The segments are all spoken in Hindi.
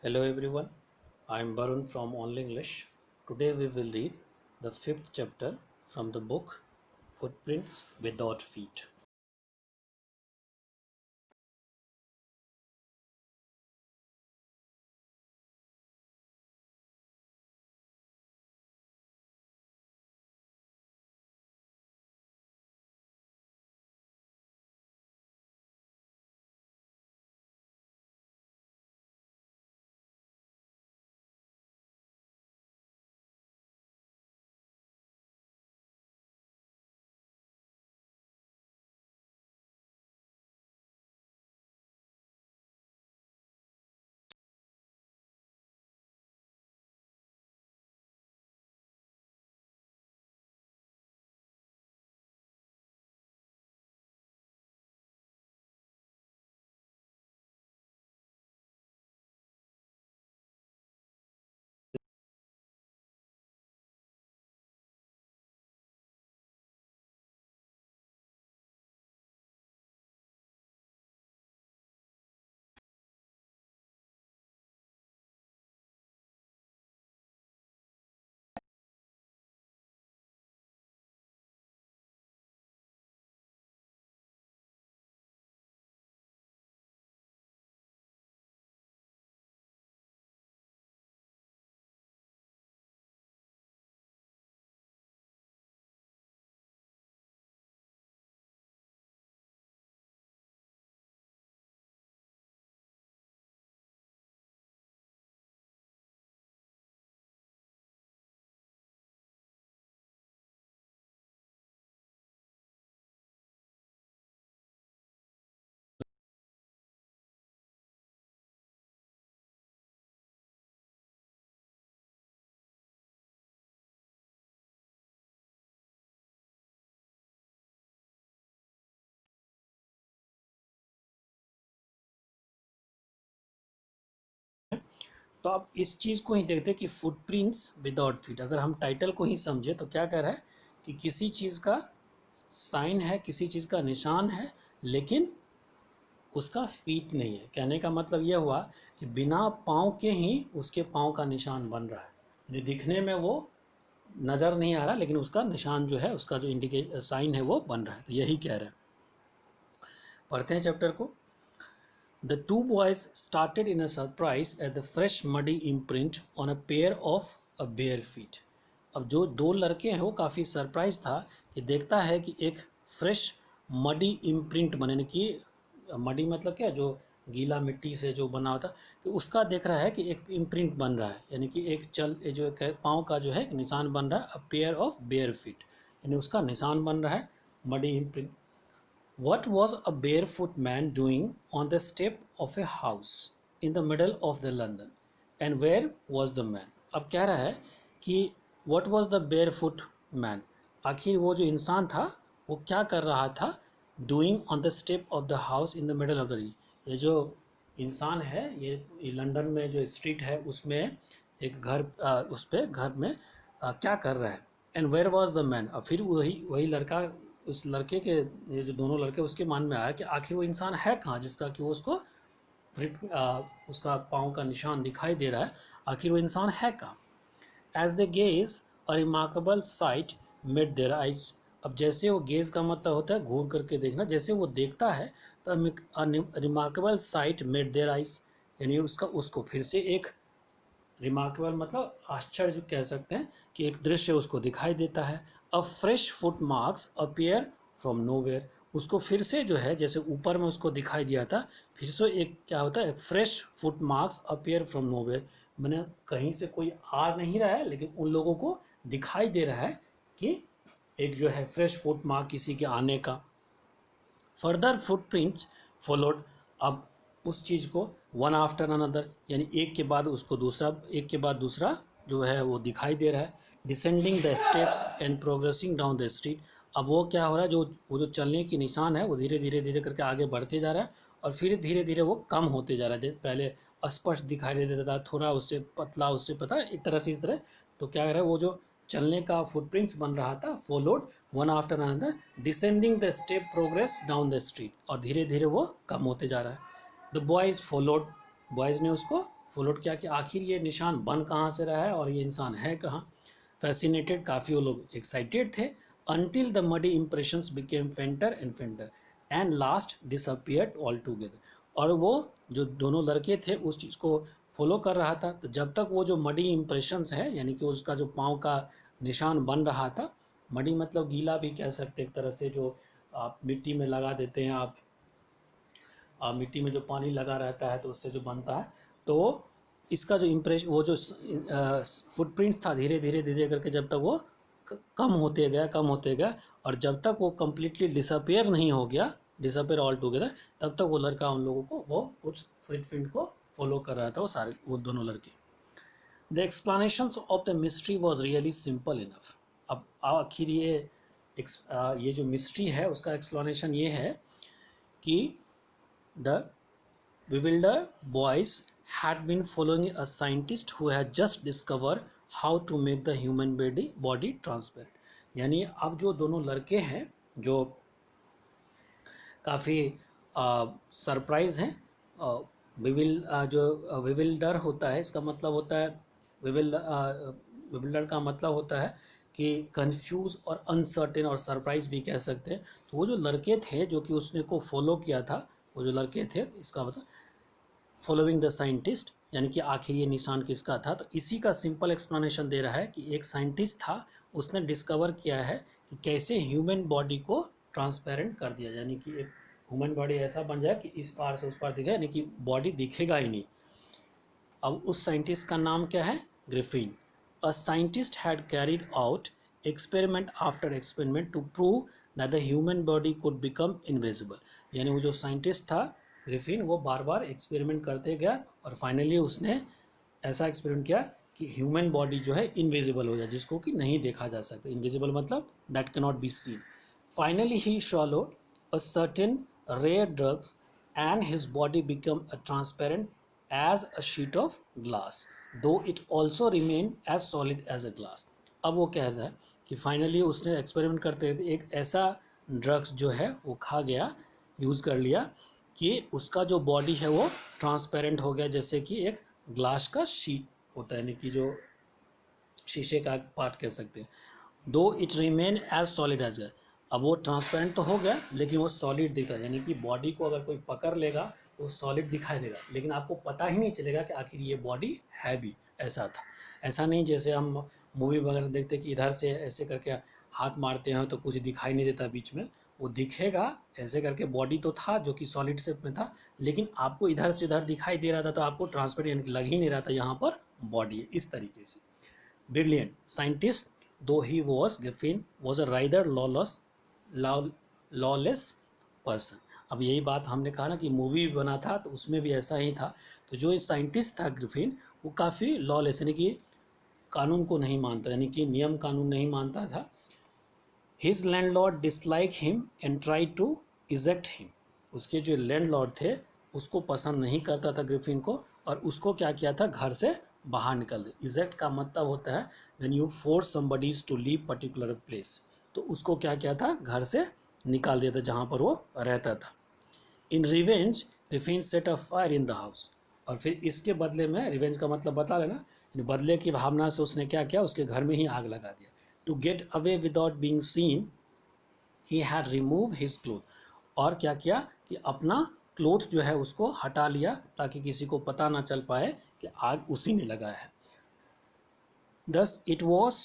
Hello everyone, I am Barun from Only English. Today we will read the fifth chapter from the book Footprints Without Feet. तो अब इस चीज़ को ही देखते हैं कि फुटप्रिंट्स विदाउट फीट। अगर हम टाइटल को ही समझे तो क्या कह रहा है कि किसी चीज़ का साइन है, किसी चीज़ का निशान है, लेकिन उसका फीट नहीं है। कहने का मतलब यह हुआ कि बिना पाँव के ही उसके पाँव का निशान बन रहा है, यानी दिखने में वो नज़र नहीं आ रहा, लेकिन उसका निशान जो है, उसका जो इंडिकेट साइन है वो बन रहा है। तो यही कह रहे हैं। पढ़ते हैं चैप्टर को। The two boys started in a surprise at the fresh muddy imprint on a pair of a bare feet. अब जो दो लड़के हैं वो काफ़ी सरप्राइज था कि देखता है कि एक फ्रेश मडी इम्प्रिंट बने कि मडी मतलब क्या, जो गीला मिट्टी से जो बना होता, तो उसका देख रहा है कि एक इम्प्रिंट बन रहा है, यानी कि एक जो पाँव का जो है निशान बन रहा है। A pair of bare feet, यानी उसका निशान बन रहा है, muddy imprint. What was a barefoot man doing on the step of a house in the middle of the London? And where was the man? अब कह रहा है कि what was the barefoot man? आखिर वो जो इंसान था वो क्या कर रहा था doing on the step of the house in the middle of the ये जो इंसान है, ये लंदन में जो स्ट्रीट है उसमें एक घर, उस पे घर में क्या कर रहा है। And where was the man. अब फिर वही वही लड़का, उस लड़के के, ये जो दोनों लड़के, उसके मन में आया कि आखिर वो इंसान है कहाँ जिसका कि वो उसको उसका पाँव का निशान दिखाई दे रहा है। आखिर वो इंसान है कहाँ। As the gaze a remarkable sight made their eyes. अब जैसे वो गेज का मतलब होता है घूर करके देखना, जैसे वो देखता है तो remarkable sight made their eyes, यानी उसका उसको फिर से एक रिमार्केबल मतलब आश्चर्य कह सकते हैं कि एक दृश्य उसको दिखाई देता है। अ fresh foot marks appear from nowhere. उसको फिर से जो है, जैसे ऊपर में उसको दिखाई दिया था, फिर से एक क्या होता है, fresh foot marks appear from nowhere, मैंने कहीं से कोई आ नहीं रहा है, लेकिन उन लोगों को दिखाई दे रहा है कि एक जो है फ्रेश फुट मार्क किसी के आने का। Further footprints followed. अब उस चीज़ को वन आफ्टर अनदर, यानी एक के बाद उसको दूसरा, एक के बाद दूसरा जो है वो दिखाई दे रहा है। Descending the steps and progressing down the street. अब वो क्या हो रहा है, जो वो जो चलने की निशान है वो धीरे धीरे धीरे करके आगे बढ़ते जा रहा है, और फिर धीरे धीरे वो कम होते जा रहा है। जैसे पहले स्पष्ट दिखाई दे देता था, थोड़ा उससे पतला, उससे पता एक तरह से, इस तरह। तो क्या कह रहा है, वो जो चलने का फुटप्रिंट्स बन रहा था, followed one after another descending the step progress down the street, और धीरे धीरे वो कम होते जा रहा है। द बॉयज़ फॉलोड, बॉयज़ ने उसको फॉलोड किया कि आखिर ये निशान बन कहाँ से रहा है और ये इंसान है कहाँ। फैसिनेटेड, काफ़ी वो लोग एक्साइटेड थे। Until the muddy impressions became फेंटर and फेंटर and last disappeared all together. और वो जो दोनों लड़के थे उस चीज़ को फॉलो कर रहा था, तो जब तक वो जो मडी इम्प्रेशंस है यानी कि उसका जो पाँव का निशान बन रहा था, मडी मतलब गीला भी कह सकते एक तरह से, जो आप मिट्टी में लगा देते हैं, आप मिट्टी में जो पानी लगा रहता है तो उससे जो बनता है, तो इसका जो इम्प्रेशन, वो जो फुटप्रिंट था, धीरे धीरे धीरे करके जब तक वो कम होते गया, कम होते गया, और जब तक वो कम्प्लीटली डिसअपेयर नहीं हो गया, डिसअपेयर ऑल टुगेदर, तब तक वो लड़का उन लोगों को, वो उस फुटप्रिंट को फॉलो कर रहा था, वो दोनों लड़के। The explanation of the mystery was really simple enough. अब आखिर ये जो मिस्ट्री है उसका एक्सप्लेनेशन ये है कि the bewildered boys had been following a scientist who had just discovered how to make the human body transparent। यानी अब जो दोनों लड़के हैं जो काफ़ी सरप्राइज हैं, जो विविल्डर होता है, इसका मतलब होता है विविल्डर का मतलब होता है कि कंफ्यूज और अनसर्टेन, और सरप्राइज भी कह सकते हैं। तो वो जो लड़के थे जो कि उसने को फॉलो किया था, वो जो लड़के थे, इसका मतलब फॉलोइंग द साइंटिस्ट, यानी कि आखिर ये निशान किसका था। तो इसी का सिंपल एक्सप्लेनेशन दे रहा है कि एक साइंटिस्ट था, उसने डिस्कवर किया है कि कैसे ह्यूमन बॉडी को ट्रांसपेरेंट कर दिया, यानी कि एक ह्यूमन बॉडी ऐसा बन जाए कि इस पार से उस पार दिखे, यानी कि बॉडी दिखेगा ही नहीं। अब उस साइंटिस्ट का नाम क्या है? Griffin. A scientist had carried out experiment after experiment to prove that the human body could become invisible. यानी वो जो साइंटिस्ट था ग्रिफिन, वो बार बार एक्सपेरिमेंट करते गया और फाइनली उसने ऐसा एक्सपेरिमेंट किया कि ह्यूमन बॉडी जो है इनविजिबल हो जाए, जिसको कि नहीं देखा जा सकता। इनविजिबल मतलब that can not be seen. Finally he swallowed a certain rare drugs and his body became a transparent as a sheet of glass, though it also remained as solid as a glass। अब वो कहता है कि फाइनली उसने एक्सपेरिमेंट करते हुए एक ऐसा ड्रग्स जो है वो खा गया, यूज़ कर लिया, कि उसका जो बॉडी है वो ट्रांसपेरेंट हो गया, जैसे कि एक ग्लास का शीट होता है, यानी कि जो शीशे का पार्ट कह सकते हैं। Though it remain as solid as a. अब वो ट्रांसपेरेंट तो हो गया लेकिन वो सॉलिड दिखता है, यानी कि बॉडी को अगर कोई पकड़ लेगा तो सॉलिड दिखाई देगा, लेकिन आपको पता ही नहीं चलेगा कि आखिर ये बॉडी है भी। ऐसा था, ऐसा नहीं जैसे हम मूवी वगैरह देखते कि इधर से ऐसे करके हाथ मारते हैं तो कुछ दिखाई नहीं देता बीच में, वो दिखेगा ऐसे करके। बॉडी तो था जो कि सॉलिड शेप में था, लेकिन आपको इधर से उधर दिखाई दे रहा था, तो आपको ट्रांसपेरेंट लग ही नहीं रहा था यहाँ पर बॉडी है, इस तरीके से। Brilliant scientist, though he was, Griffin was a rather lawless person। अब यही बात हमने कहा ना कि मूवी बना था तो उसमें भी ऐसा ही था। तो जो इस साइंटिस्ट था ग्रिफिन, वो काफ़ी लॉलेस, यानी कि कानून को नहीं मानता, यानी कि नियम कानून नहीं मानता था। His landlord dislike him and try to eject him. उसके जो लैंडलॉर्ड थे उसको पसंद नहीं करता था ग्रिफिन को, और उसको क्या किया था, घर से बाहर निकल दे। इजेक्ट का मतलब होता है when you force somebody's to leave particular place. तो उसको क्या किया था, घर से निकाल दिया था जहाँ पर वो रहता था। In revenge Griffin set a fire in the house. और फिर इसके बदले में, रिवेंज का मतलब बता लेना, बदले की भावना से उसने क्या किया, उसके घर में ही आग लगा दिया। To get away without being seen he had remove his cloth. और क्या किया कि अपना क्लोथ जो है उसको हटा लिया ताकि किसी को पता ना चल पाए कि आग उसी ने लगाया है। Thus it was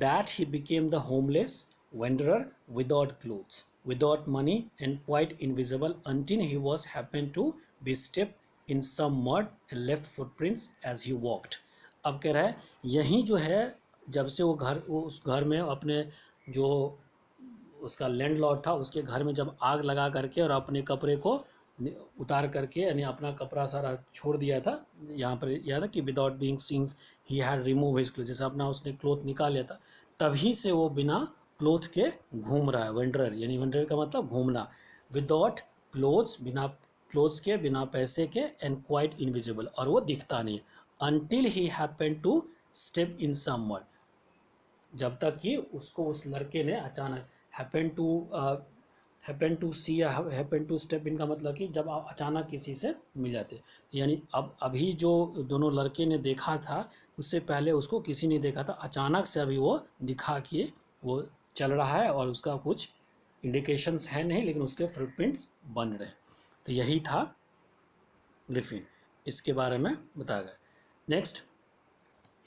that he became the homeless wanderer without clothes, without money and quite invisible until he was happened to be stepped in some mud and left footprints as he walked। अब कह रहा है यही जो है, जब से वो उस घर में अपने जो उसका लैंडलॉर्ड था उसके घर में जब आग लगा करके और अपने कपड़े को उतार करके, यानी अपना कपड़ा सारा छोड़ दिया था, यहाँ पर याद है कि without being seen he had remove his cloth, जैसे अपना उसने क्लोथ निकाल लिया था, तभी से वो बिना क्लोथ के घूम रहा है। वेंडरर, यानी वेंडरर का मतलब घूमना। विदाउट क्लोथ्स, बिना क्लोथ्स के, बिना पैसे के, एंड क्वाइट इनविजिबल, और वो दिखता नहीं। Until he happen to step in some mud, जब तक कि उसको उस लड़के ने अचानक हैपन टू सी या हैपन टू स्टेप इन का मतलब कि जब आप अचानक किसी से मिल जाते, यानी अब अभी जो दोनों लड़के ने देखा था उससे पहले उसको किसी ने देखा था, अचानक से अभी वो दिखा कि वो चल रहा है और उसका कुछ इंडिकेशंस है नहीं, लेकिन उसके फुटप्रिंट्स बन रहे। तो यही था ग्रिफिन, इसके बारे में बताया गया। Next,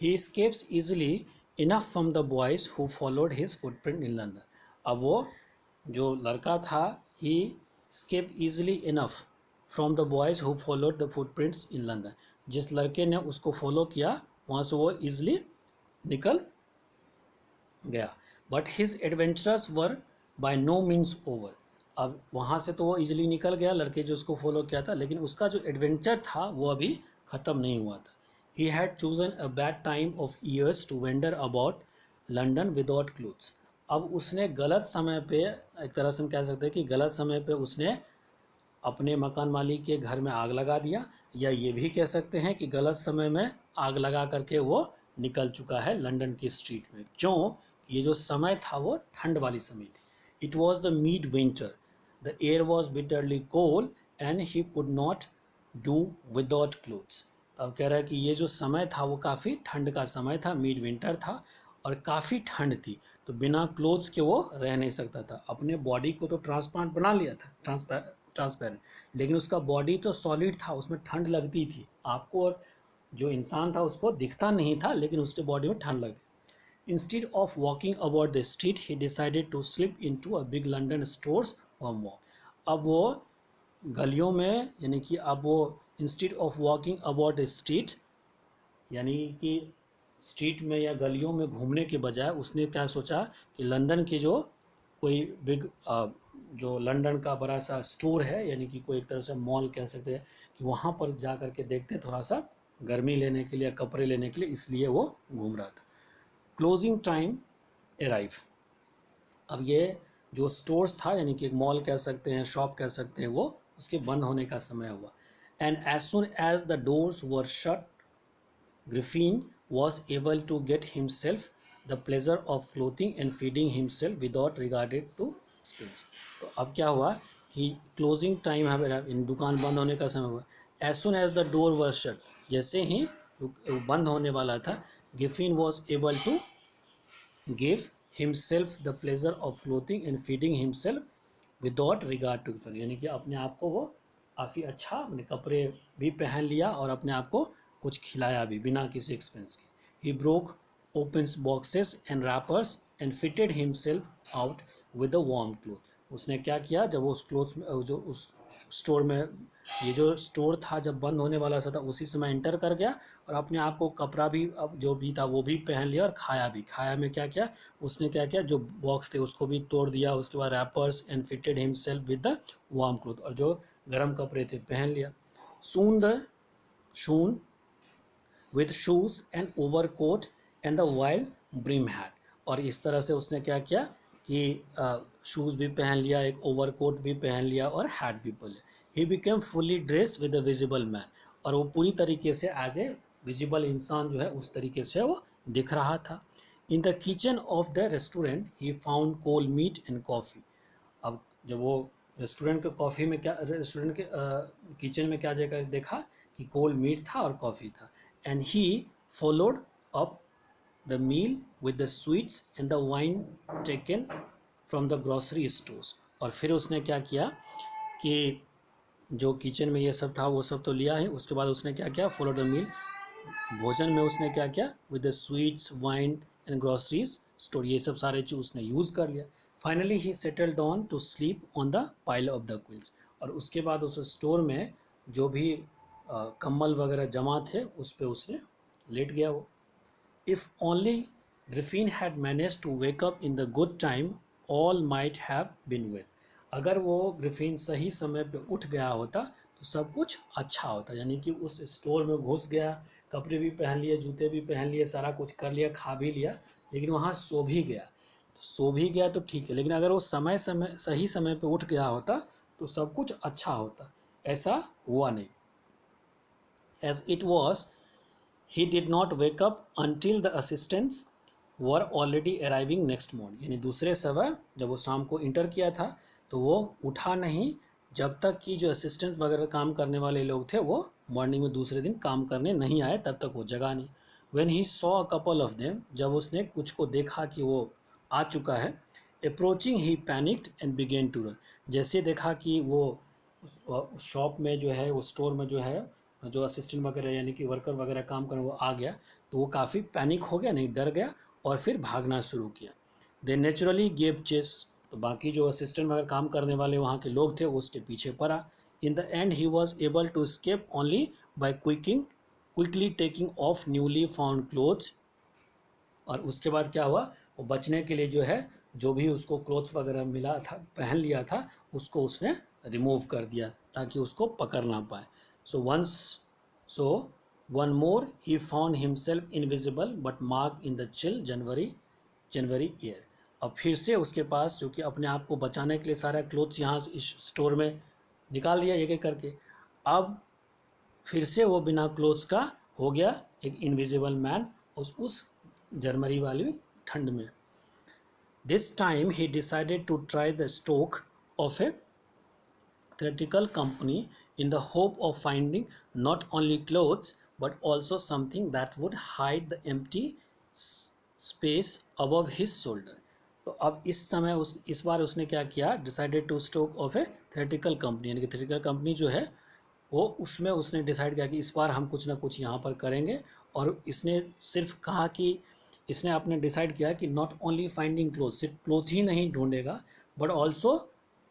he escapes easily enough from the boys who followed his footprint in London। अब वो जो लड़का था, he escaped easily enough from the boys who followed the footprints in London। जिस लड़के ने उसको फॉलो किया वहाँ से वो easily निकल गया। But his adventures were by no means over. अब वहाँ से तो वो इजीली निकल गया लड़के जो उसको फॉलो किया था, लेकिन उसका जो एडवेंचर था वो अभी ख़त्म नहीं हुआ था। He had chosen a bad time of years to wander about London without clothes. अब उसने गलत समय पे, एक तरह से हम कह सकते हैं कि गलत समय पे उसने अपने मकान मालिक के घर में आग लगा दिया, या ये भी कह सकते हैं कि गलत समय में आग लगा करके वो निकल चुका है लंदन की स्ट्रीट में। क्यों? ये जो समय था वो ठंड वाली समय थी। It was the mid winter, the air was bitterly cold and he could not do without clothes. तो अब कह रहा है कि ये जो समय था वो काफ़ी ठंड का समय था, मिड विंटर था और काफ़ी ठंड थी, तो बिना क्लोथ्स के वो रह नहीं सकता था। अपने बॉडी को तो ट्रांसपेरेंट बना लिया था, ट्रांसपेरेंट, लेकिन उसका बॉडी तो सॉलिड था, उसमें ठंड लगती थी आपको, और जो इंसान था उसको दिखता नहीं था, लेकिन उसके बॉडी में ठंड लगती। Instead of walking about the street, he decided to slip into a big London stores for more। अब वो गलियों में, यानी कि अब वो instead of walking about the street, यानी कि स्ट्रीट में या गलियों में घूमने के बजाय उसने क्या सोचा कि लंदन के जो कोई बिग जो लंदन का बड़ा सा स्टोर है, यानी कि कोई एक तरह से मॉल कह सकते हैं, कि वहाँ पर जा कर के देखते हैं थोड़ा सा गर्मी लेने के लिए, कपड़े लेने के लिए, इसलिए वो घूम रहा था। Closing time arrive. अब ये जो स्टोर्स था, यानी कि एक मॉल कह सकते हैं, शॉप कह सकते हैं, वो उसके बंद होने का समय हुआ। And as soon as the doors were shut, Griffin was able to get himself the pleasure of clothing and feeding himself without regarded to expense। तो अब क्या हुआ कि क्लोजिंग टाइम है, इन दुकान बंद होने का समय हुआ। As soon as the door were shut, जैसे ही बंद होने वाला था, Griffin was able to give himself the pleasure of clothing and feeding himself without regard to, यानी कि अपने आप को वो काफ़ी अच्छा अपने कपड़े भी पहन लिया और अपने आप को कुछ खिलाया भी बिना किसी एक्सपेंस के। He broke open boxes and rappers and fitted himself out with a warm cloth. उसने क्या किया, जब वो उस क्लोथ में, जो उस स्टोर में, ये जो स्टोर था जब बंद होने वाला था उसी समय एंटर कर गया और अपने आप को कपड़ा भी अब जो भी था वो भी पहन लिया और खाया भी। खाया में क्या किया उसने, क्या किया, जो बॉक्स थे उसको भी तोड़ दिया, उसके बाद wrappers and fitted himself with the warm cloth, और जो गर्म कपड़े थे पहन लिया। Soon the shoon with shoes and overcoat and the wild brim hat. और इस तरह से उसने क्या किया कि शूज़ भी पहन लिया, एक ओवर कोट भी पहन लिया और हैट भी पहन लिया। He became fully dress with a visible man, और वो पूरी तरीके से एज ए विजिबल इंसान जो है उस तरीके से वो दिख रहा था। In the kitchen of the restaurant he found cold meat and coffee. अब जब वो रेस्टोरेंट के कॉफ़ी में क्या, रेस्टोरेंट के किचन में क्या जगह देखा कि कोल्ड मीट था और कॉफ़ी था। And he followed up the meal with the sweets and the wine taken from the grocery stores. और फिर उसने क्या किया कि जो किचन में ये सब था वो सब तो लिया है, उसके बाद उसने क्या किया, फॉलो द मील, भोजन में उसने क्या किया, with the sweets wine and groceries store, ये सब सारे चीज़ उसने यूज़ कर लिया। Finally he settled on to sleep on the pile of the quilts. और उसके बाद उस स्टोर में जो भी कम्बल वगैरह जमा थे उस पर उसने लेट गया वो। If only Griffin had managed to wake up in the good time, all might have been well। अगर वो ग्रिफिन सही समय पे उठ गया होता तो सब कुछ अच्छा होता, यानी कि उस स्टोर में घुस गया, कपड़े भी पहन लिए, जूते भी पहन लिए, सारा कुछ कर लिया, खा भी लिया, लेकिन वहाँ सो भी गया। तो सो भी गया तो ठीक है, लेकिन अगर वो सही समय पे उठ गया होता तो सब कुछ अच्छा होता। ऐसा हुआ नहीं। As it was, he did not wake up until the assistants were already arriving next morning। यानी दूसरे समय जब वो शाम को इंटर किया था तो वो उठा नहीं जब तक कि जो असिस्टेंट वगैरह काम करने वाले लोग थे वो मॉर्निंग में दूसरे दिन काम करने नहीं आए, तब तक वो जगा नहीं। When he saw a couple of them, जब उसने कुछ को देखा कि वो आ चुका है, approaching he panicked and began to run, जैसे देखा कि वो शॉप में जो है, वो स्टोर में जो है, जो असिस्टेंट वगैरह यानी कि वर्कर वगैरह काम करने वो आ गया, तो वो काफ़ी पैनिक हो गया, नहीं डर गया और फिर भागना शुरू किया। दे नेचुरली गेव चेस, तो बाकी जो असिस्टेंट वगैरह काम करने वाले वहाँ के लोग थे वो उसके पीछे पड़ा। In the end he was able to escape only by quickly taking off newly found clothes, और उसके बाद क्या हुआ, वो बचने के लिए जो है जो भी उसको क्लोथ्स वगैरह मिला था, पहन लिया था, उसको उसने रिमूव कर दिया ताकि उसको पकड़ ना पाए। So one more he found himself invisible but mark in the chill January year. अब फिर से उसके पास, जो कि अपने आप को बचाने के लिए सारा क्लोथ्स यहाँ इस स्टोर में निकाल दिया एक एक करके, अब फिर से वो बिना क्लोथ्स का हो गया एक इनविजिबल मैन उस जनवरी वाली ठंड में। This time he decided to try the stock of a theatrical company in the hope of finding not only clothes but also something that would hide the empty space above his shoulder। तो अब इस समय इस बार उसने क्या किया, decided to stock of a theatrical company, यानी कि थेरेटिकल कंपनी जो है वो उसमें उसने डिसाइड किया कि इस बार हम कुछ ना कुछ यहाँ पर करेंगे। और इसने सिर्फ कहा कि इसने आपने डिसाइड किया कि नॉट ओनली फाइंडिंग क्लोथ, सिर्फ क्लोथ ही नहीं ढूंढेगा, but also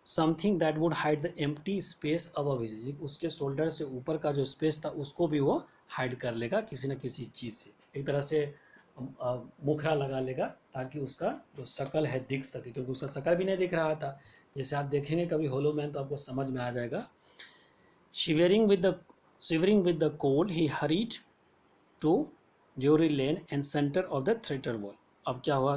something that would hide the empty space above his, उसके शोल्डर से ऊपर का जो स्पेस था उसको भी वो हाइड कर लेगा किसी न किसी चीज़ से, एक तरह से मुखरा लगा लेगा ताकि उसका जो शकल है दिख सके, क्योंकि उसका शकल भी नहीं दिख रहा था। जैसे आप देखेंगे कभी होलो मैन तो आपको समझ में आ जाएगा। Shivering with the cold he hurried to Drury lane and centre of the theatre wall. अब क्या हुआ,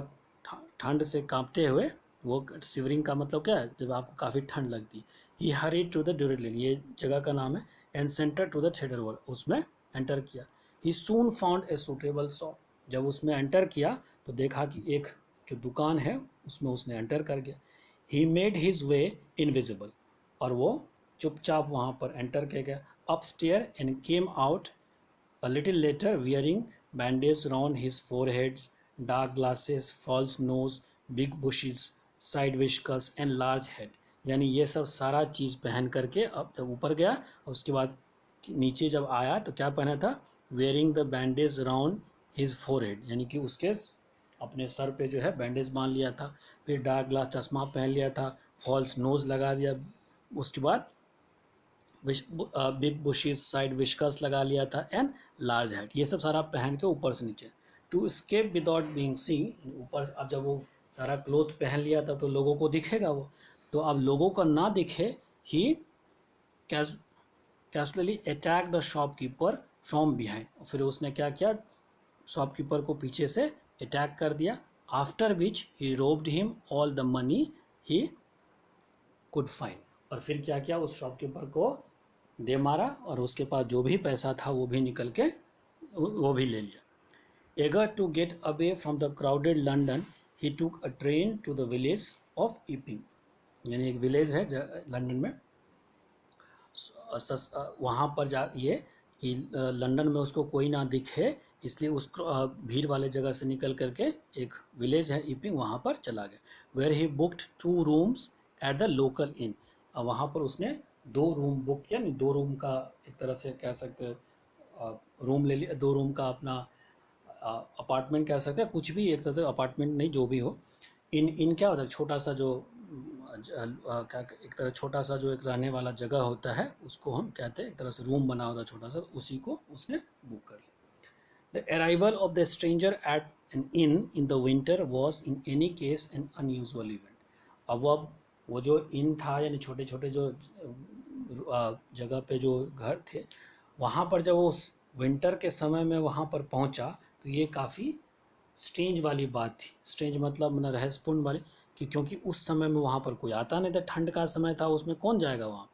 ठंड से कांपते हुए, वो शिवरिंग का मतलब क्या है, जब आपको काफ़ी ठंड लगती, he hurried to the Drury lane, ये जगह का नाम है, and centre to the theatre wall, उसमें एंटर किया। He soon found a suitable shop, जब उसमें एंटर किया तो देखा कि एक जो दुकान है उसमें उसने एंटर कर गया। He made his way invisible, और वो चुपचाप वहाँ पर एंटर कर गया upstair and came out a little later wearing bandage round his forehead, dark glasses, false nose, big bushes, side whiskers and large head। यानी ये सब सारा चीज़ पहन करके अब जब ऊपर गया और उसके बाद नीचे जब आया तो क्या पहना था, wearing the bandage round his forehead, यानी कि उसके अपने सर पे जो है बैंडेज बांध लिया था, फिर डार्क ग्लास चश्मा पहन लिया था, फॉल्स नोज लगा दिया, उसके बाद बिग बुशीज साइड विस्कर्स लगा लिया था, एंड लार्ज हेड, ये सब सारा पहन के ऊपर से नीचे to escape without being seen. ऊपर अब जब वो सारा क्लोथ पहन लिया था तो लोगों को दिखेगा वो, तो अब लोगों को ना दिखे, he casually attack the shopkeeper from behind, फिर उसने क्या किया, शॉपकीपर को पीछे से अटैक कर दिया। After which he robed him all the money he could find, और फिर क्या किया, उस शॉपकीपर को दे मारा और उसके पास जो भी पैसा था वो भी निकल के वो भी ले लिया। Eager to get away from the crowded London he took a train to the village of Epping, यानी एक विलेज है लंदन में, वहाँ पर जा ये कि लंदन में उसको कोई ना दिखे, इसलिए उस भीड़ वाले जगह से निकल करके एक विलेज है ईपिंग, वहाँ पर चला गया। Where he booked 2 rooms at the local inn, वहाँ पर उसने 2 रूम बुक किया, नहीं 2 रूम का एक तरह से कह सकते हैं, रूम ले लिया, 2 रूम का अपना अपार्टमेंट कह सकते हैं, कुछ भी एक तरह से अपार्टमेंट नहीं जो भी हो। इन क्या होता है, छोटा सा जो क्या एक तरह छोटा सा जो एक रहने वाला जगह होता है उसको हम कहते हैं, एक तरह से रूम बना होता है छोटा सा, उसी को उसने बुक कर लिया। The arrival of the stranger at an inn the winter was in any case an unusual event. अब वो जो इन था, यानी छोटे छोटे जो जगह पे जो घर थे, वहाँ पर जब वो विंटर के समय में वहाँ पर पहुँचा तो ये काफ़ी स्ट्रेंज वाली बात थी। स्ट्रेंज मतलब न रहस्यपूर्ण वाली, क्योंकि उस समय में वहाँ पर कोई आता नहीं था, ठंड का समय था, उसमें कौन जाएगा वहाँ।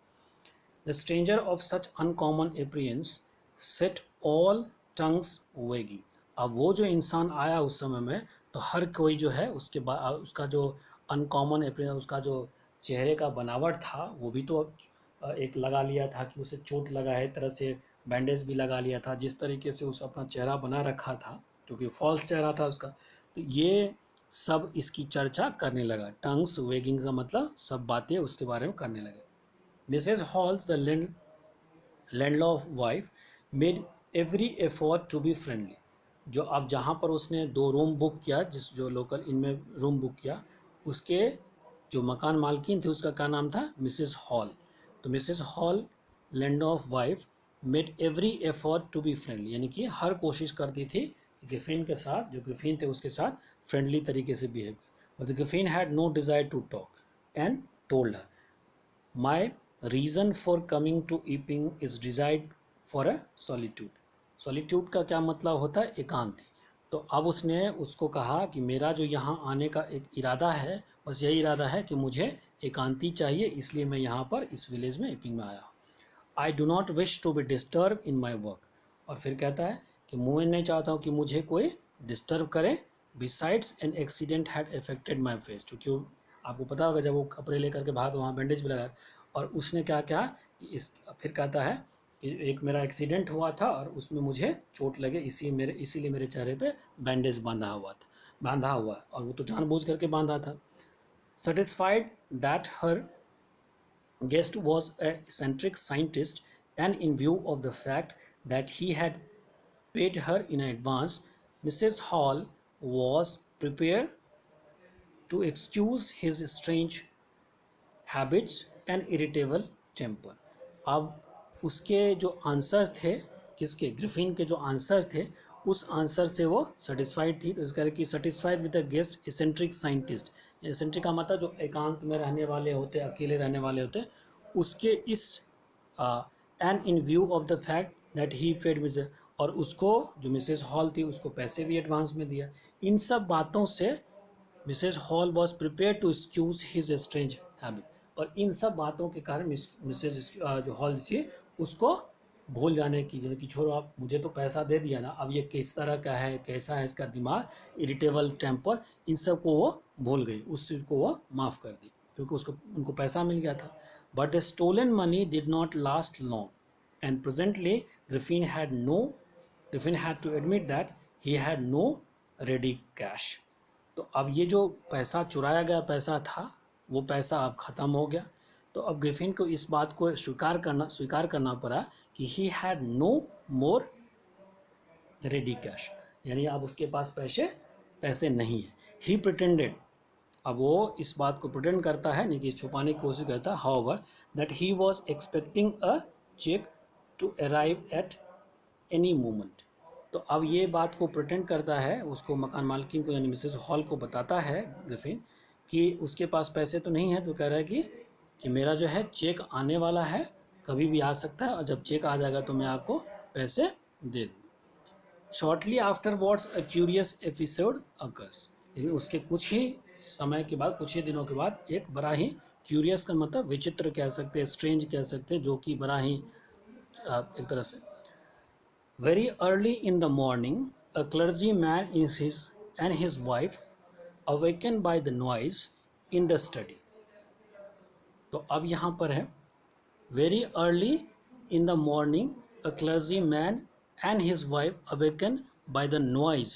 The stranger of such uncommon appearance set all tongues weighing. अब वो जो इंसान आया उस समय में तो हर कोई जो है उसके बाद उसका जो अनकॉमन अपीयरेंस, उसका जो चेहरे का बनावट था वो भी तो एक लगा लिया था कि उसे चोट लगा है, एक तरह से बैंडेज भी लगा लिया था, जिस तरीके से उस अपना चेहरा बना रखा था क्योंकि फॉल्स चेहरा था उसका। तो ये सब इसकी चर्चा करने लगा। टंग्स वेगिंग का मतलब सब बातें उसके बारे में करने लगे। Mrs Hall's the landlord wife made every effort to be friendly. जो अब जहाँ पर उसने 2 रूम बुक किया, जिस जो लोकल इनमें रूम बुक किया, उसके जो मकान मालकिन थे उसका क्या नाम था, मिसेस हॉल। तो Mrs Hall landlord wife made every effort to be friendly, यानी कि हर कोशिश करती थी कि ग्रिफिन के साथ, जो ग्रिफिन थे उसके साथ फ्रेंडली तरीके से behave. But the Griffin had no desire to talk and told her, my reason for coming to Epping is desired for a solitude. Solitude का क्या मतलब होता है, एकांत। तो अब उसने उसको कहा कि मेरा जो यहाँ आने का एक इरादा है, बस यही इरादा है कि मुझे एकांती चाहिए, इसलिए मैं यहाँ पर इस विलेज में ईपिंग में आया हूँ। I do not wish to be disturb in my work. और फिर कहता है कि मैं नहीं चाहता हूँ कि मुझे कोई डिस्टर्ब करे। Besides an accident had affected my face, क्योंकि आपको पता होगा जब वो कपड़े लेकर के भाग वहाँ बैंडेज भी लगा, और उसने क्या क्या कि इस फिर कहता है कि एक मेरा एक्सीडेंट हुआ था और उसमें मुझे चोट लगे, इसीलिए मेरे चेहरे पे बैंडेज बांधा हुआ है, और वो तो जानबूझ करके बांधा था। Satisfied that her guest was a eccentric scientist, and in view of the fact that he had paid her in advance, Mrs. Hall was prepared to excuse his strange habits and irritable temper. अब उसके जो आंसर थे, किसके, ग्रिफिन के जो आंसर थे, उस आंसर से वो सेटिस्फाइड थी। तो इस कह कि satisfied with the guest eccentric scientist. Eccentric का मतलब जो एकांत में रहने वाले होते, अकेले रहने वाले होते, उसके इस and in view of the fact that he paid with, और उसको जो मिसेस हॉल थी उसको पैसे भी एडवांस में दिया। इन सब बातों से Mrs Hall was prepare to excuse his strange habit, और इन सब बातों के कारण मिसेज जो हॉल थी उसको भूल जाने की, जो कि छोड़ो आप, मुझे तो पैसा दे दिया ना, अब ये किस तरह का है, कैसा है इसका दिमाग, इरिटेबल टेम्पर, इन सब को वो भूल गई, उस चीज़ को वो माफ़ कर दी क्योंकि उसको उनको पैसा मिल गया था। But the stolen money did not last long and presently Griffin had to admit that he had no ready cash. तो अब ये जो पैसा, चुराया गया पैसा था, वो पैसा अब ख़त्म हो गया। तो अब ग्रिफिन को इस बात को स्वीकार करना पड़ा कि he had no more ready cash, यानी अब उसके पास पैसे नहीं है। ही प्रिटेंडेड, अब वो इस बात को प्रिटेंड करता है, नहीं कि छुपाने की कोशिश करता है, however that he was expecting a cheque to arrive at any moment. तो अब ये बात को प्रिटेंड करता है, उसको मकान मालकिन को यानी मिसेस हॉल को बताता है ग्रिफिन कि उसके पास पैसे तो नहीं है। तो कह रहा है कि मेरा जो है चेक आने वाला है, कभी भी आ सकता है, और जब चेक आ जाएगा तो मैं आपको पैसे दे दूँ। Shortly after words a curious episode occurs, लेकिन उसके कुछ ही समय के बाद, कुछ ही दिनों के बाद, एक बड़ा ही, क्यूरियस का मतलब विचित्र कह सकते हैं, स्ट्रेंज कह सकते हैं, जो कि बड़ा ही एक तरह से, very early in the morning, a clergyman and his wife awakened by the noise in the study. तो अब यहाँ पर है very early in the morning, a clergyman and his wife awakened by the noise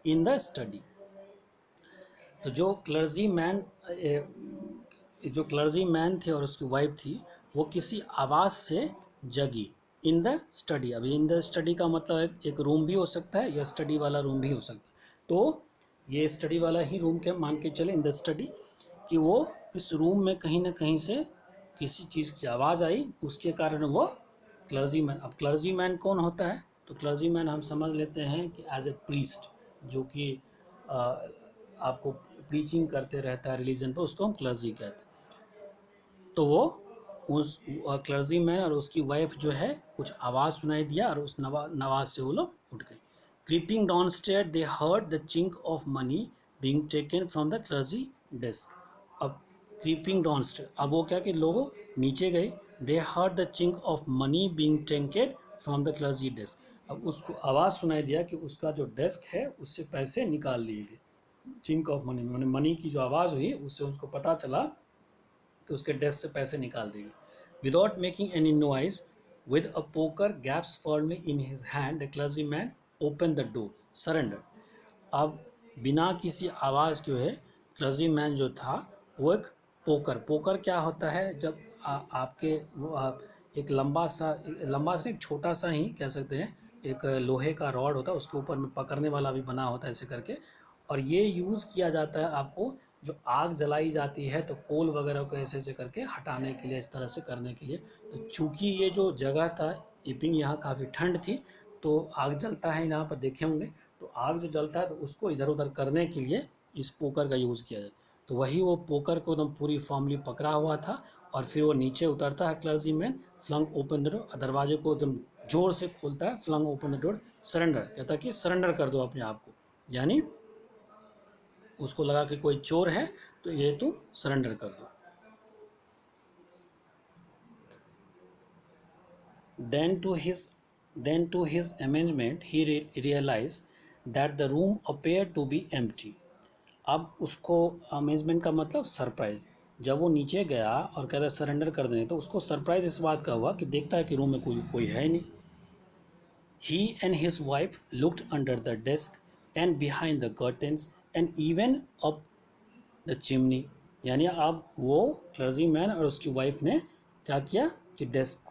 in the study. तो जो क्लर्जी मैन थे और उसकी वाइफ थी, वो किसी आवाज़ से जगी। इन द स्टडी, अभी इन द स्टडी का मतलब एक रूम भी हो सकता है या स्टडी वाला रूम भी हो सकता है। तो ये स्टडी वाला ही रूम के मान के चले, इन द स्टडी, कि वो इस रूम में कहीं ना कहीं से किसी चीज़ की आवाज़ आई, उसके कारण वो क्लर्जी मैन। अब क्लर्जी मैन कौन होता है, तो क्लर्जी मैन हम समझ लेते हैं कि एज ए प्रीस्ट, जो कि आपको प्रीचिंग करते रहता है रिलीजन पर, उसको हम क्लर्जी कहते हैं। तो वो उस क्लर्जी मैन और उसकी वाइफ जो है, कुछ आवाज़ सुनाई दिया और उस नवाज से वो लोग उठ गए। Creeping down stair they heard the chink of money being taken from the clergy desk. अब क्रीपिंग डाउन स्टेयर, अब वो क्या कि लोग नीचे गए, they heard the chink of money being taken from the clergy desk. अब उसको आवाज़ सुनाई दिया कि उसका जो डेस्क है उससे पैसे निकाल लिए गए। चिंक ऑफ मनी, मैंने मनी की जो आवाज़ हुई उससे उसको पता चला कि उसके डेस्क से पैसे निकाल देगी. Without making any noise, with a poker gaps firmly in his hand, the clergyman opened the door. Surrender. अब बिना किसी आवाज़ के है क्लर्जीमैन जो था वो एक पोकर क्या होता है, जब आपके एक लंबा सा एक छोटा सा ही कह सकते हैं, एक लोहे का रॉड होता है, उसके ऊपर में पकड़ने वाला भी बना होता है ऐसे करके, और ये यूज़ किया जाता है आपको जो आग जलाई जाती है तो कोल वगैरह को ऐसे ऐसे करके हटाने के लिए, इस तरह से करने के लिए. तो चूंकि ये जो जगह था इपिंग, यहाँ काफ़ी ठंड थी, तो आग जलता है यहाँ पर देखे होंगे, तो आग जो जलता है तो उसको इधर उधर करने के लिए इस पोकर का यूज़ किया जाता है. तो वही वो पोकर को एकदम पूरी फॉर्मली पकड़ा हुआ था, और फिर वो नीचे उतरता है clergy man, flung open the door, दरवाजे को एकदम जोर से खोलता है, flung open the door, surrender, कहता है कि सरेंडर कर दो अपने आप को, यानी उसको लगा कि कोई चोर है तो ये तुम सरेंडर कर दो. Then to his amazement, he realized that the room appeared to be empty. अब उसको अमेजमेंट का मतलब सरप्राइज, जब वो नीचे गया और कह रहा सरेंडर कर देने, तो उसको सरप्राइज इस बात का हुआ कि देखता है कि रूम में कोई है ही नहीं. He and his wife looked under the desk and behind the curtains and even up the chimney. यानी अब वो क्लर्जी मैन और उसकी वाइफ ने क्या किया कि डेस्क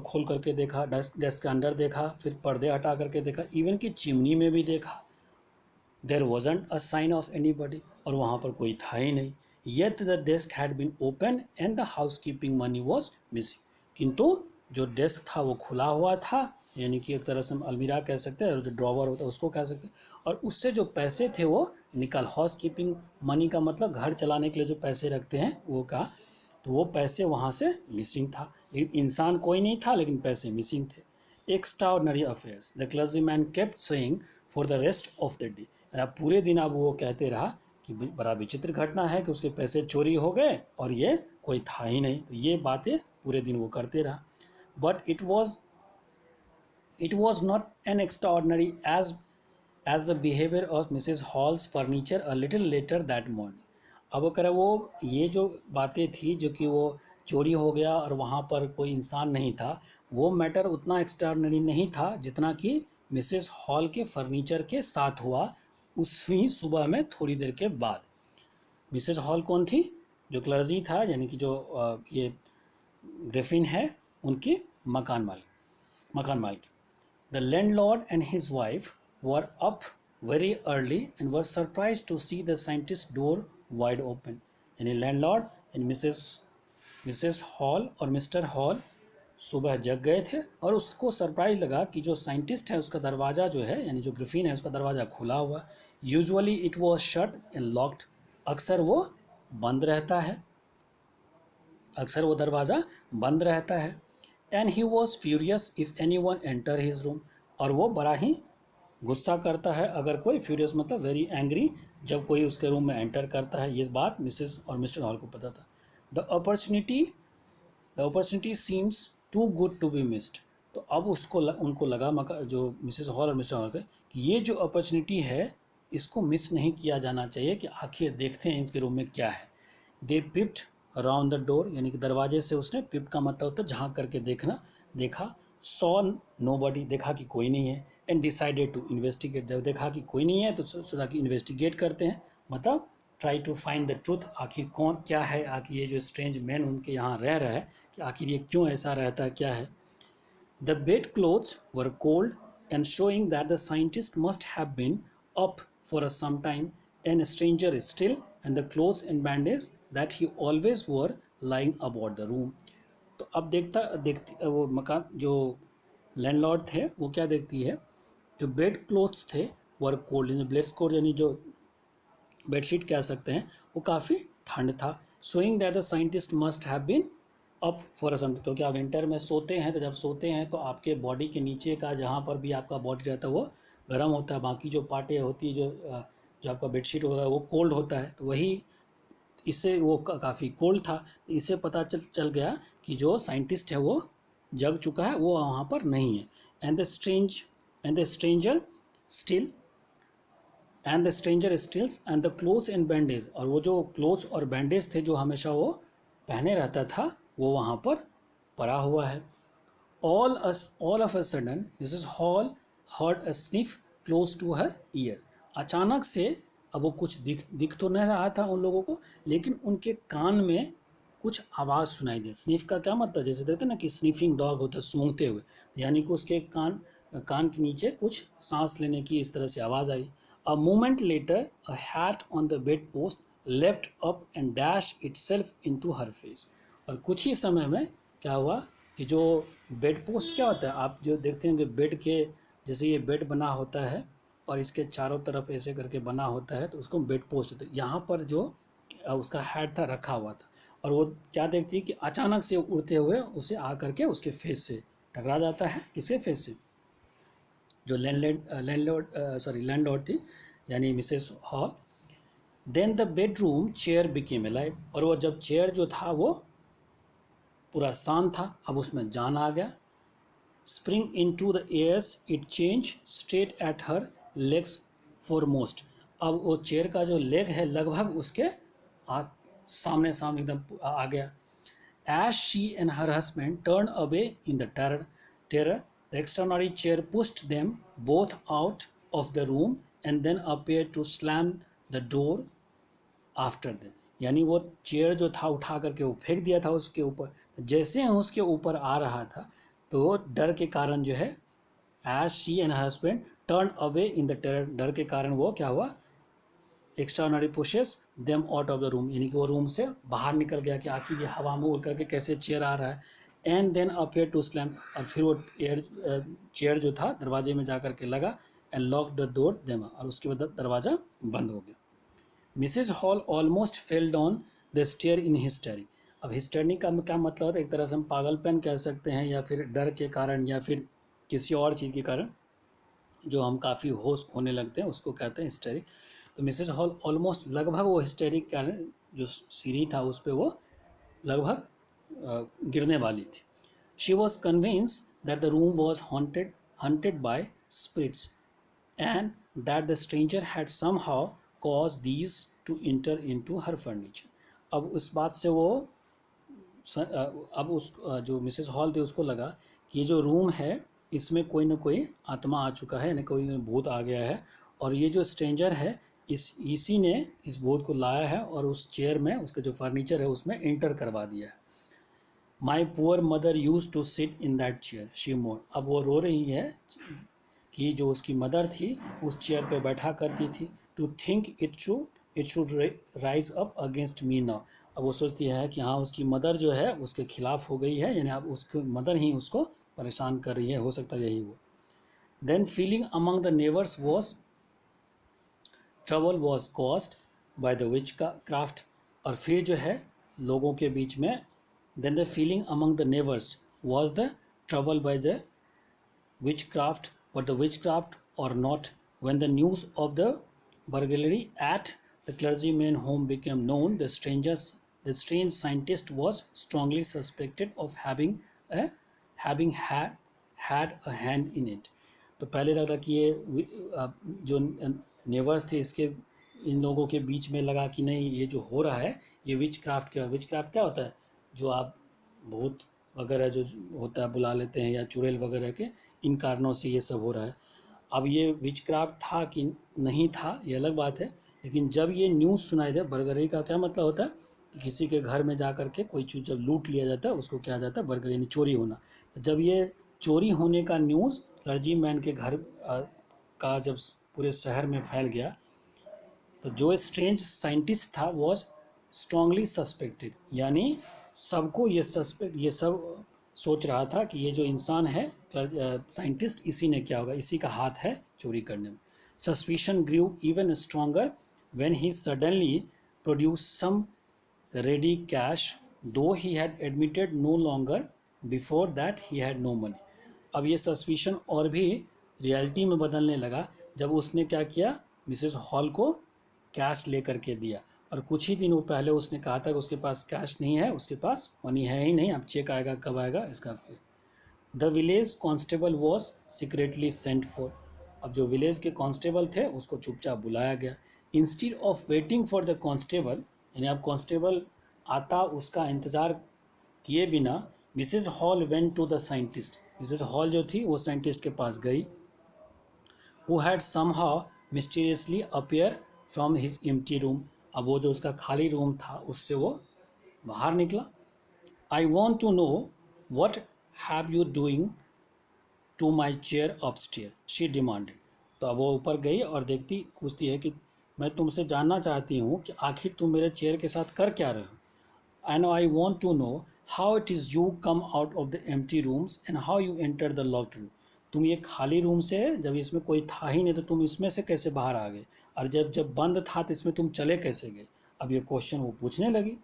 खोल करके देखा, डेस्क के अंदर देखा, फिर पर्दे हटा करके देखा, इवन कि चिमनी में भी देखा. There wasn't a sign of anybody, और वहाँ पर कोई था ही नहीं. Yet the desk had been open and the house keeping money was missing. किंतु जो डेस्क था वो खुला हुआ था, यानी कि एक तरह से हम अलमीरा कह सकते हैं, और जो ड्रॉवर होता है उसको कह सकते हैं, और उससे जो पैसे थे वो निकल, हाउस कीपिंग मनी का मतलब घर चलाने के लिए जो पैसे रखते हैं वो का, तो वो पैसे वहाँ से मिसिंग था. लेकिन इंसान कोई नहीं था, लेकिन पैसे मिसिंग थे. Extraordinary affairs, the clergy man kept saying for the rest of the day. अब पूरे दिन अब वो कहते रहा कि बड़ा विचित्र घटना है कि उसके पैसे चोरी हो गए और ये कोई था ही नहीं. तो ये बातें पूरे दिन वो करते रहा. But it was not an extraordinary as the behavior of Mrs. Hall's furniture a little later that morning. अब वो करे, वो ये जो बातें थी जो कि वो चोरी हो गया और वहाँ पर कोई इंसान नहीं था, वो मैटर उतना एक्स्ट्राऑर्डिनरी नहीं था जितना कि मिसेस हॉल के फर्नीचर के साथ हुआ उसी सुबह में थोड़ी देर के बाद. मिसेस हॉल कौन थी? जो क्लर्जी था, यानी कि जो ये ग्रिफिन है उनकी मकान मालिक. The landlord and his wife were up very early and were surprised to see the scientist's door wide open. यानी लैंडलॉर्ड एंड मिसेस हॉल और मिस्टर हॉल सुबह जग गए थे और उसको सरप्राइज लगा कि जो साइंटिस्ट है उसका दरवाज़ा जो है, यानी जो ग्रिफिन है उसका दरवाज़ा खुला हुआ. Usually it was shut and locked. अक्सर वो बंद रहता है, अक्सर वो दरवाज़ा बंद रहता है. And he was furious if any one enter his room. और वो बड़ा ही गुस्सा करता है अगर कोई, फ्यूरियस मतलब वेरी एंग्री, जब कोई उसके रूम में एंटर करता है. ये बात मिसेस और मिस्टर हॉल को पता था. The opportunity seems too good to be missed. तो अब उनको लगा जो मिसेस हॉल और मिस्टर हॉल के, कि ये जो अपॉर्चुनिटी है इसको मिस नहीं किया जाना चाहिए, कि आखिर देखते हैं इनके रूम में क्या है. दे पिप्ड अराउंड द डोर, यानी कि दरवाजे से उसने, पिप का मतलब होता है झांक करके देखा. सॉ नोबडी, देखा कि कोई नहीं है. एंड डिसाइडेड टू इन्वेस्टिगेट, जब देखा कि कोई नहीं है तो सोचा कि इन्वेस्टिगेट करते हैं, मतलब try to find the truth, आखिर कौन क्या है, आखिर ये जो स्ट्रेंज मैन उनके यहाँ रह रहा है कि आखिर ये क्यों ऐसा रहता है, क्या है. The bed clothes were cold and showing that the scientist must have been up for some time and stranger is still and the clothes and bandage that he always were lying about the room. तो अब देखती वो मकान जो लैंडलॉर्ड थे वो क्या देखती है, जो बेड क्लोथ्स थे वर कोल्ड, यानी बेड कोट यानी जो बेडशीट कह सकते हैं, वो काफ़ी ठंड था. Showing that the scientist must have been up for some, क्योंकि आप विंटर में सोते हैं, तो जब सोते हैं तो आपके बॉडी के नीचे का जहाँ पर भी आपका बॉडी रहता है वो गर्म होता है, बाकी जो पार्टें होती है जो आपका बेडशीट होता है वो कोल्ड होता है. तो वही इससे वो काफ़ी कोल्ड था. तो इससे पता चल गया कि जो साइंटिस्ट है वो जग चुका है, वो वहाँ पर नहीं है. And the stranger still and the clothes and bandage, और वो जो क्लोथ्स और बैंडेज थे जो हमेशा वो पहने रहता था वो वहाँ पर पड़ा हुआ है। All of a sudden, Mrs. Hall heard a sniff close to her ear. अचानक से अब वो कुछ दिख तो नहीं रहा था उन लोगों को, लेकिन उनके कान में कुछ आवाज़ सुनाई दी। स्निफ का क्या मतलब, जैसे देखते हैं ना कि स्निफिंग डॉग होता है सूंघते हुए, यानी कि उसके कान के नीचे कुछ सांस लेने की इस तरह से आवाज़ आई। A moment later a hat on the bed post left up and dash itself into her face. और कुछ ही समय में क्या हुआ कि जो बेड पोस्ट क्या होता है, आप जो देखते हैं कि बेड के जैसे ये बेड बना होता है और इसके चारों तरफ ऐसे करके बना होता है, तो उसको बेड पोस्ट होता है। यहाँ पर जो उसका हेड था रखा हुआ था, और वो क्या देखती है कि अचानक से उड़ते हुए उसे आ करके उसके फेस से टकरा जाता है। किसके फेस से? जो लैंडलॉर्ड थी, यानी Mrs Hall. Then the bedroom chair became alive, और वो जब चेयर जो था वो पूरा शांत था, अब उसमें जान आ गया। Spring into the airs it change straight at her legs foremost. अब वो चेयर का जो लेग है लगभग उसके आ, सामने सामने एकदम आ गया। As she and her husband turned away in the terror, the extraordinary chair pushed them both out of the room and then appeared to slam the door after them. यानी वो चेयर जो था उठा करके वो फेंक दिया था उसके ऊपर, जैसे ही उसके ऊपर आ रहा था तो डर के कारण जो है, as she and husband turn away in the terror, डर के कारण वो क्या हुआ, extraordinary pushes them out of the room, यानी कि वो रूम से बाहर निकल गया कि आखिर ये हवा में उड़ करके कैसे चेयर आ रहा है। And then appear to slam, और फिर वो चेयर जो था दरवाजे में जा करके लगा। And lock the door them, और उसके बाद दरवाज़ा बंद हो गया। Mrs Hall almost fell down the stair in hysteria. अब हिस्टेरी का क्या मतलब होता है, एक तरह से हम पागलपन कह सकते हैं, या फिर डर के कारण, या फिर किसी और चीज़ के कारण जो हम काफ़ी होश खोने लगते हैं उसको कहते हैं हिस्टेरी। तो मिसेज हॉल ऑलमोस्ट लगभग वो हिस्टेरिक के कारण जो सीढ़ी था उस पर वो लगभग गिरने वाली थी। She was convince that the room was haunted by spirits and that the stranger had somehow caused these to enter into her furniture। अब उस बात से वो अब उस जो मिसेस हॉल थी उसको लगा कि ये जो रूम है इसमें कोई ना कोई आत्मा आ चुका है, ना कोई भूत आ गया है, और ये जो स्ट्रेंजर है इसी ने इस भूत को लाया है और उस चेयर में उसका जो फर्नीचर है उसमें एंटर करवा दिया है। My poor mother use to sit in that chair she more. अब वो रो रही है कि जो उसकी मदर थी उस चेयर पे बैठा करती थी। To think it should rise up against me now. अब वो सोचती है कि हाँ उसकी मदर जो है उसके खिलाफ हो गई है, यानी अब उसकी मदर ही उसको परेशान कर रही है, हो सकता है यही हो। Then feeling among the neighbours was trouble was caused by the witchcraft. और फिर जो है लोगों के बीच में, then the feeling among the neighbours was the trouble by the witchcraft, but the witchcraft or not, when the news of the burglary at the clergyman's home became known, the strange scientist was strongly suspected of having had a hand in it। तो पहले लगा कि ये जो नेबर्स थे इसके इन लोगों के बीच में लगा कि नहीं ये जो हो रहा है ये विच क्राफ्ट क्या होता है, जो आप भूत वगैरह जो होता है बुला लेते हैं, या चुड़ैल वगैरह के, इन कारणों से ये सब हो रहा है। अब ये विचक्राफ्ट था कि नहीं था ये अलग बात है, लेकिन जब ये न्यूज़ सुनाई दे, बर्गरी का क्या मतलब होता है कि किसी के घर में जा कर के कोई चीज़ जब लूट लिया जाता है उसको क्या जाता है बर्गरी, यानी चोरी होना। तो जब ये चोरी होने का न्यूज़ क्लर्जी मैन के घर का जब पूरे शहर में फैल गया, तो जो स्ट्रेंज साइंटिस्ट था वॉज स्ट्रांगली सस्पेक्टेड, यानी सबको ये सब सोच रहा था कि ये जो इंसान है साइंटिस्ट इसी ने क्या होगा, इसी का हाथ है चोरी करने में। Suspicion grew even stronger when he suddenly produce some ready cash, though he had admitted no longer before that he had no money. अब ये सस्पिशन और भी रियलिटी में बदलने लगा जब उसने क्या किया, मिसेस हॉल को कैश ले करके दिया, और कुछ ही दिनों पहले उसने कहा था कि उसके पास कैश नहीं है, उसके पास मनी है ही नहीं, अब चेक आएगा कब आएगा इसका। The village constable was secretly sent for. अब जो विलेज के कांस्टेबल थे उसको चुपचाप बुलाया गया। Instead of waiting for the constable, यानी अब कांस्टेबल आता उसका इंतज़ार किए बिना Mrs Hall went to the scientist. Mrs Hall जो थी वो साइंटिस्ट के पास गई। Who had somehow mysteriously appear from his empty room. अब वो जो उसका खाली रूम था उससे वो बाहर निकला। I want to know what have you doing to my chair upstair she demanded. तो अब वो ऊपर गई और देखती पूछती है कि मैं तुमसे जानना चाहती हूँ कि आखिर तुम मेरे चेयर के साथ कर क्या रहे हो। And I want to know how it is you come out of the empty rooms and how you enter the locked room. तुम ये खाली रूम से, जब इसमें कोई था ही नहीं, तो तुम इसमें से कैसे बाहर आ गए, और जब जब बंद था तो इसमें तुम चले कैसे गए। अब ये क्वेश्चन वो पूछने लगी।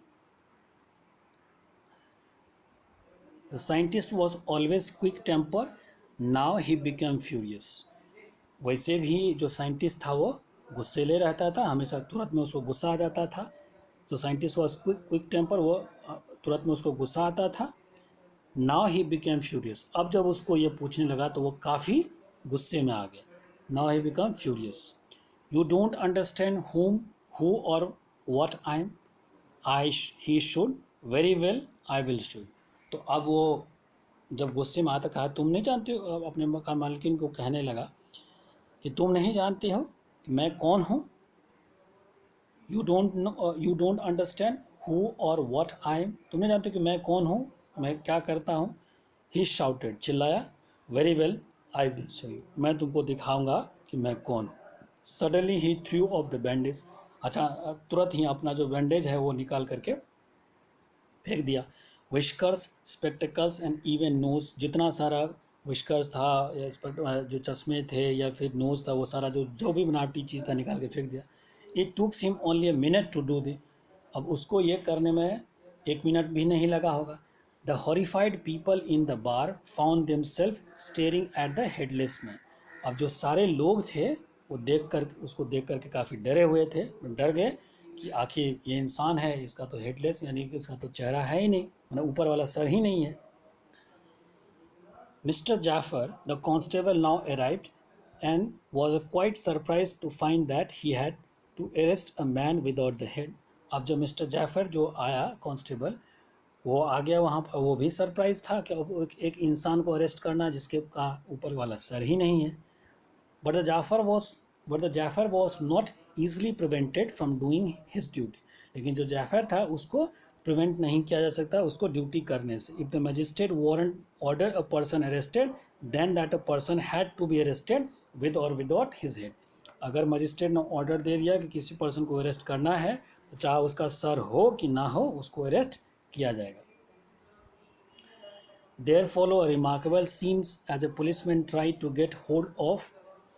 The scientist was always quick temper, now he become furious. वैसे भी जो साइंटिस्ट था वो गुस्सेले रहता था, हमेशा तुरंत में उसको गुस्सा आ जाता था। तो साइंटिस्ट वॉज क्विक टेम्पर, वो तुरंत में उसको गुस्सा आता था। नाउ ही बिकेम फ्यूरियस, अब जब उसको ये पूछने लगा तो वो काफ़ी गुस्से में आ गया। Now he become furious. You don't understand whom, who और what I am, he should, very well I will should। तो अब वो जब गुस्से में आता, कहा तुम नहीं जानते हो, अब अपने मकान मालिकिन को कहने लगा कि तुम नहीं जानते हो कि मैं कौन हूँ। यू डोंट अंडरस्टैंड हु और व्हाट आई एम, तुम नहीं जानते कि मैं कौन हूँ, मैं क्या करता हूँ। ही शाउटेड, चिल्लाया, very well I will show you, मैं तुमको दिखाऊंगा कि मैं कौन हूँ। Suddenly he through of the bandage, अच्छा तुरंत ही अपना जो बैंडेज है वो निकाल करके फेंक दिया। Whiskers, spectacles and even nose, जितना सारा विस्कर्स था या जो चश्मे थे या फिर नोज था, वो सारा जो जो भी बनावटी चीज़ था निकाल के फेंक दिया। It took him only a minute to do the, अब उसको ये करने में 1 मिनट भी नहीं लगा होगा। The horrified people in the bar found themself staring at the headless man. अब जो सारे लोग थे वो उसको देख करके काफ़ी डरे हुए थे, डर गए कि आखिर ये इंसान है, इसका तो हेडलेस यानी कि इसका तो चेहरा है ही नहीं, मतलब ऊपर वाला सर ही नहीं है। Mr. Jaffer, the constable, now arrived and was quite surprised to find that he had to arrest a man without the head। अब जो मिस्टर जाफर जो आया कांस्टेबल, वो आ गया वहाँ पर, वो भी सरप्राइज था कि अब एक इंसान को अरेस्ट करना जिसके का ऊपर वाला सर ही नहीं है। But the Jafar was but the Jafar was not easily prevented from doing his duty। लेकिन जो जाफर था उसको प्रिवेंट नहीं किया जा सकता उसको ड्यूटी करने से। If the magistrate warrant order a person arrested then that a person had to be arrested with or without his head. अगर मजिस्ट्रेट ने ऑर्डर दे दिया कि किसी पर्सन को अरेस्ट करना है तो चाहे उसका सर हो कि ना हो उसको अरेस्ट किया जाएगा। There follow a remarkable scenes as a policeman tried to get hold of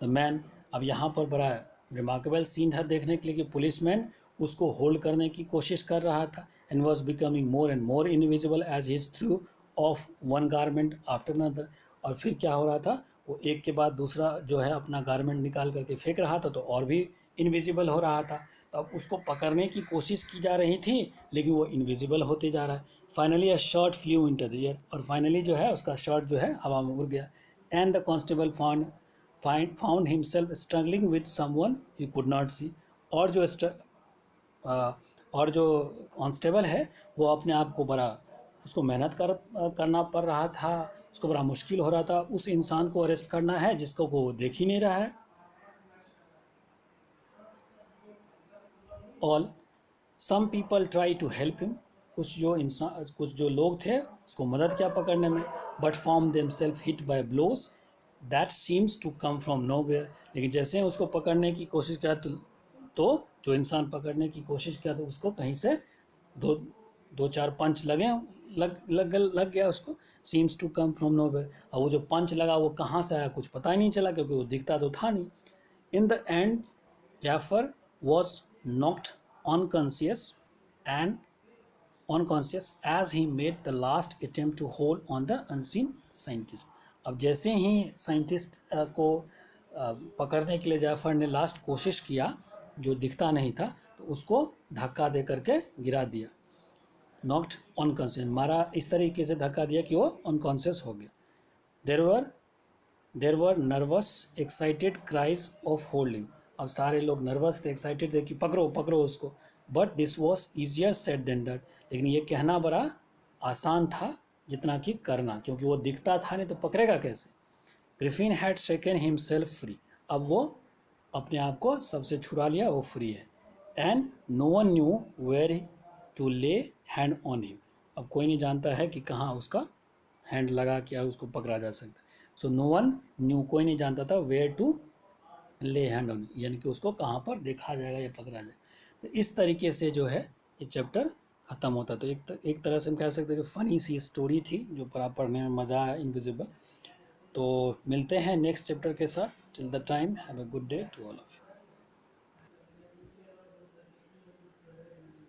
the man। अब यहाँ पर बड़ा रिमार्केबल सीन था देखने के लिए कि पुलिसमैन उसको होल्ड करने की कोशिश कर रहा था। And was becoming more and more invisible as his threw off one garment after another. और फिर क्या हो रहा था, वो एक के बाद दूसरा जो है अपना गारमेंट निकाल करके फेंक रहा था तो और भी इनविजिबल हो रहा था। तो अब उसको पकड़ने की कोशिश की जा रही थी लेकिन वो इनविजिबल होते जा रहा है। Finally a shirt flu into the air, और फाइनली जो है उसका शर्ट जो है हवा में उड़ गया। And the constable found himself struggling with someone he could not see. और जो और जो कांस्टेबल है वो अपने आप को बड़ा उसको मेहनत करना पड़ रहा था, उसको बड़ा मुश्किल हो रहा था उस इंसान को अरेस्ट करना है जिसको वो देख ही नहीं रहा है। All some people try to help him, कुछ जो लोग थे उसको मदद किया पकड़ने में। But form themself hit by blows that seems to come from nowhere. लेकिन जैसे उसको पकड़ने की कोशिश किया तो जो इंसान पकड़ने की कोशिश किया तो उसको कहीं से दो दो चार पंच लग गया उसको। Seems to come from nowhere, और वो जो पंच लगा वो कहाँ से आया कुछ पता ही नहीं चला क्योंकि वो दिखता तो था नहीं। इन the and Jaffer was knocked unconscious and unconscious as he made the last attempt to hold on the unseen scientist। अब जैसे ही साइंटिस्ट को पकड़ने के लिए जाफर ने लास्ट कोशिश किया जो दिखता नहीं था तो उसको धक्का दे करके गिरा दिया। नॉक्ड अनकॉन्शियस, मारा इस तरीके से धक्का दिया कि वो अनकॉन्शियस हो गया। There were there were nervous excited cries of holding. अब सारे लोग नर्वस थे, एक्साइटेड थे कि पकड़ो पकड़ो उसको। But this was easier said than done, लेकिन ये कहना बड़ा आसान था जितना कि करना, क्योंकि वो दिखता था नहीं तो पकड़ेगा कैसे। ग्रिफिन हैड सेकन हिमसेल्फ फ्री, अब वो अपने आप को सबसे छुड़ा लिया, वो फ्री है। And no one knew where to lay hand on him, अब कोई नहीं जानता है कि कहाँ उसका हैंड लगा क्या उसको पकड़ा जा सकता है। सो नो वन न्यू, कोई नहीं जानता था where to lay hand on, यानी कि उसको कहाँ पर देखा जाएगा या पकड़ा जाएगा। तो इस तरीके से जो है ये चैप्टर ख़त्म होता है। तो एक तरह से हम कह सकते हैं कि फ़नी सी स्टोरी थी जो पढ़ने में मज़ा आया, इनविजिबल। तो मिलते हैं नेक्स्ट चैप्टर के साथ। Till the time have a good day to all of you.